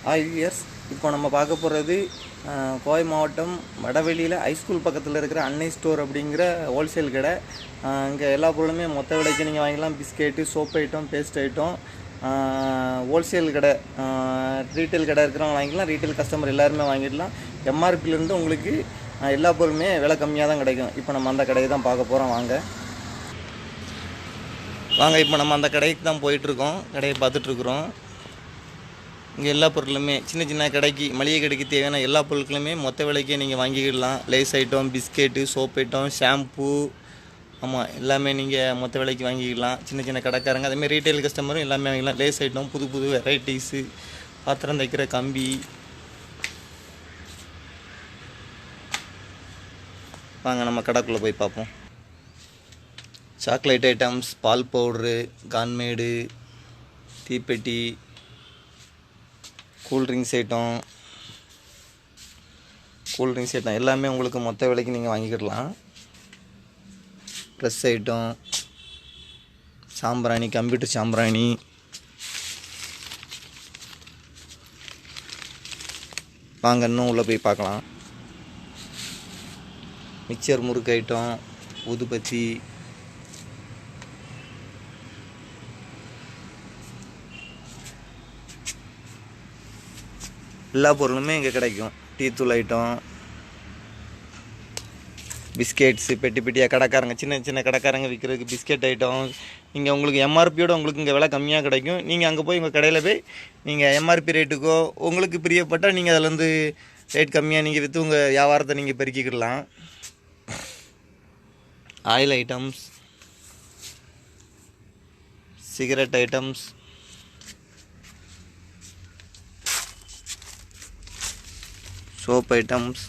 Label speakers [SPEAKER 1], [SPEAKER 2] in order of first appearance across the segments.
[SPEAKER 1] Years. இப்போ நம்ம பார்க்க போகிறது கோவை மாவட்டம் வடவெளியில் ஹைஸ்கூல் பக்கத்தில் இருக்கிற அன்னை ஸ்டோர் அப்படிங்கிற ஹோல்சேல் கடை. இங்கே எல்லா பொருளுமே மொத்த விலைக்கு நீங்கள் வாங்கிக்கலாம். Biscuit, soap item, paste item. Wholesale கடை, ரீட்டைல் கடை இருக்கிறவங்க வாங்கிக்கலாம். ரீட்டைல் கஸ்டமர் எல்லாருமே வாங்கிடலாம். எம்ஆர்பிலேருந்து உங்களுக்கு எல்லா பொருளுமே விலை கம்மியாக தான் கிடைக்கும். இப்போ நம்ம அந்த கடையை தான் பார்க்க போகிறோம். வாங்க இப்போ நம்ம அந்த கடைக்கு தான் போயிட்டுருக்கோம். கடையை பார்த்துட்ருக்குறோம். இங்கே எல்லா பொருளுமே சின்ன சின்ன கடைக்கு, மளிகை கடைக்கு தேவையான எல்லா பொருட்களுமே மொத்த விலைக்கே நீங்கள் வாங்கிக்கிடலாம். Lay's item, biscuit, soap item, shampoo, ஆமாம் எல்லாமே நீங்கள் மொத்த விலைக்கு வாங்கிக்கலாம். சின்ன சின்ன கடைக்காரங்க அதேமாதிரி ரீட்டைல் கஸ்டமரும் எல்லாமே வாங்கிக்கலாம். லேஸ் ஐட்டம், புது புது வெரைட்டிஸு, பாத்திரம் தைக்கிற கம்பி. வாங்க நம்ம கடைக்குள்ளே போய் பார்ப்போம். சாக்லேட் ஐட்டம்ஸ், பால் பவுட்ரு, கான்மேடு, தீப்பெட்டி, கூல்ட்ரிங்க்ஸ் ஐட்டம் எல்லாமே உங்களுக்கு மொத்த விலைக்கு நீங்கள் வாங்கிக்கிடலாம். ப்ரெஸ் ஐட்டம், சாம்பிராணி, கம்ப்யூட்டர் சாம்பிராணி, வாங்க இன்னும் உள்ளே போய் பார்க்கலாம். மிக்சர், முறுக்கு ஐட்டம், ஊதுபத்தி, எல்லா பொருளுமே இங்கே கிடைக்கும். டீ தூள் ஐட்டம், பிஸ்கெட்ஸு, பெட்டி பெட்டியாக கடைக்காரங்க, சின்ன சின்ன கடைக்காரங்க விற்கிறதுக்கு பிஸ்கெட் ஐட்டம். நீங்கள் உங்களுக்கு எம்ஆர்பியோட உங்களுக்கு இங்கே விலை கம்மியாக கிடைக்கும். நீங்கள் அங்கே போய் உங்கள் கடையில் போய் நீங்கள் எம்ஆர்பி ரேட்டுக்கோ உங்களுக்கு பிரியப்பட்டால் நீங்கள் அதிலேருந்து ரேட் கம்மியாக நீங்கள் விற்று உங்கள் வியாபாரத்தை நீங்கள் பெருக்கிக்கிடலாம். Oil items, cigarette items, soap items,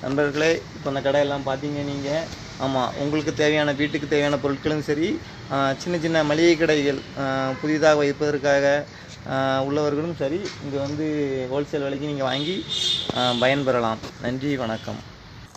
[SPEAKER 1] நண்பர்களே இப்போ அந்த கடையெல்லாம் பார்த்தீங்க நீங்கள். ஆமாம், உங்களுக்கு தேவையான வீட்டுக்கு தேவையான பொருட்களும் சரி, சின்ன சின்ன மளிகை கடைகள் புதிதாக வைப்பதற்காக உள்ளவர்களும் சரி, இங்கே வந்து ஹோல்சேல் விலைக்கு நீங்கள் வாங்கி பயன்பெறலாம். நன்றி, வணக்கம்.